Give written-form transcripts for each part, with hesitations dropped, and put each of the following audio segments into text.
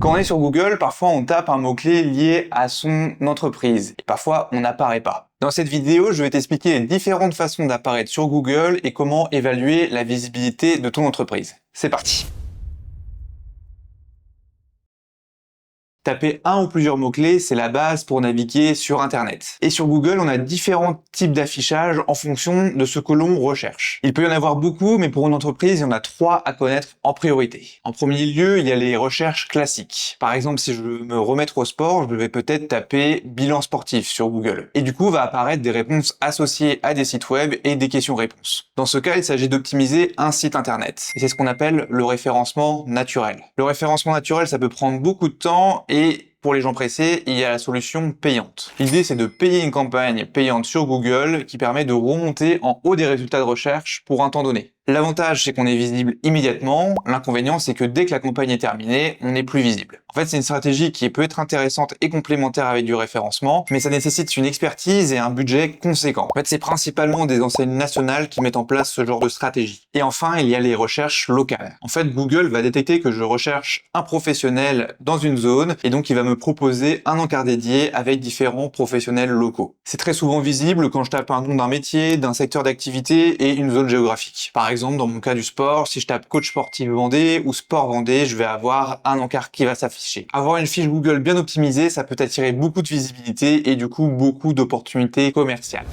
Quand on est sur Google, parfois on tape un mot-clé lié à son entreprise, et parfois on n'apparaît pas. Dans cette vidéo, je vais t'expliquer les différentes façons d'apparaître sur Google et comment évaluer la visibilité de ton entreprise. C'est parti! Taper un ou plusieurs mots-clés, c'est la base pour naviguer sur Internet. Et sur Google, on a différents types d'affichage en fonction de ce que l'on recherche. Il peut y en avoir beaucoup, mais pour une entreprise, il y en a 3 à connaître en priorité. En premier lieu, il y a les recherches classiques. Par exemple, si je veux me remettre au sport, je vais peut-être taper bilan sportif sur Google. Et du coup, va apparaître des réponses associées à des sites web et des questions-réponses. Dans ce cas, il s'agit d'optimiser un site Internet. Et c'est ce qu'on appelle le référencement naturel. Le référencement naturel, ça peut prendre beaucoup de temps et pour les gens pressés, il y a la solution payante. L'idée, c'est de payer une campagne payante sur Google qui permet de remonter en haut des résultats de recherche pour un temps donné. L'avantage, c'est qu'on est visible immédiatement. L'inconvénient, c'est que dès que la campagne est terminée, on n'est plus visible. En fait, c'est une stratégie qui peut être intéressante et complémentaire avec du référencement, mais ça nécessite une expertise et un budget conséquent. En fait, c'est principalement des enseignes nationales qui mettent en place ce genre de stratégie. Et enfin, il y a les recherches locales. En fait, Google va détecter que je recherche un professionnel dans une zone, et donc il va me proposer un encart dédié avec différents professionnels locaux. C'est très souvent visible quand je tape un nom d'un métier, d'un secteur d'activité et une zone géographique. Par exemple, dans mon cas du sport, si je tape coach sportif Vendée ou sport Vendée, je vais avoir un encart qui va s'afficher. Avoir une fiche Google bien optimisée, ça peut attirer beaucoup de visibilité et du coup beaucoup d'opportunités commerciales.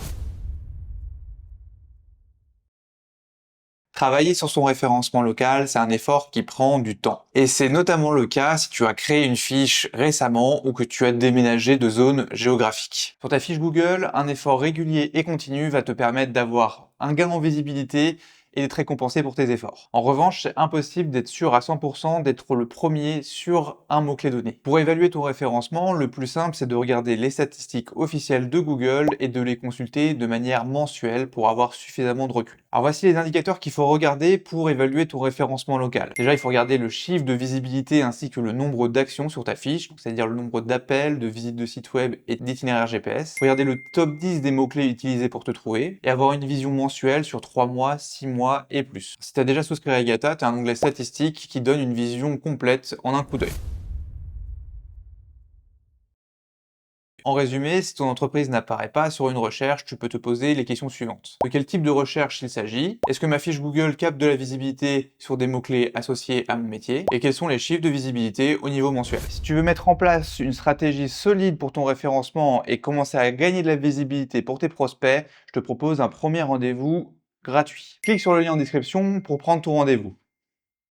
Travailler sur son référencement local, c'est un effort qui prend du temps. Et c'est notamment le cas si tu as créé une fiche récemment ou que tu as déménagé de zone géographique. Sur ta fiche Google, un effort régulier et continu va te permettre d'avoir un gain en visibilité et d'être récompensé pour tes efforts. En revanche, c'est impossible d'être sûr à 100% d'être le premier sur un mot-clé donné. Pour évaluer ton référencement, le plus simple, c'est de regarder les statistiques officielles de Google et de les consulter de manière mensuelle pour avoir suffisamment de recul. Alors voici les indicateurs qu'il faut regarder pour évaluer ton référencement local. Déjà, il faut regarder le chiffre de visibilité ainsi que le nombre d'actions sur ta fiche, c'est-à-dire le nombre d'appels, de visites de sites web et d'itinéraires GPS. Regarder le top 10 des mots-clés utilisés pour te trouver et avoir une vision mensuelle sur 3 mois, 6 mois et plus. Si tu as déjà souscrit à Gata, tu as un onglet statistique qui donne une vision complète en un coup d'œil. En résumé, si ton entreprise n'apparaît pas sur une recherche, tu peux te poser les questions suivantes. De quel type de recherche il s'agit? Est-ce que ma fiche Google capte de la visibilité sur des mots-clés associés à mon métier? Et quels sont les chiffres de visibilité au niveau mensuel? Si tu veux mettre en place une stratégie solide pour ton référencement et commencer à gagner de la visibilité pour tes prospects, je te propose un premier rendez-vous gratuit. Clique sur le lien en description pour prendre ton rendez-vous.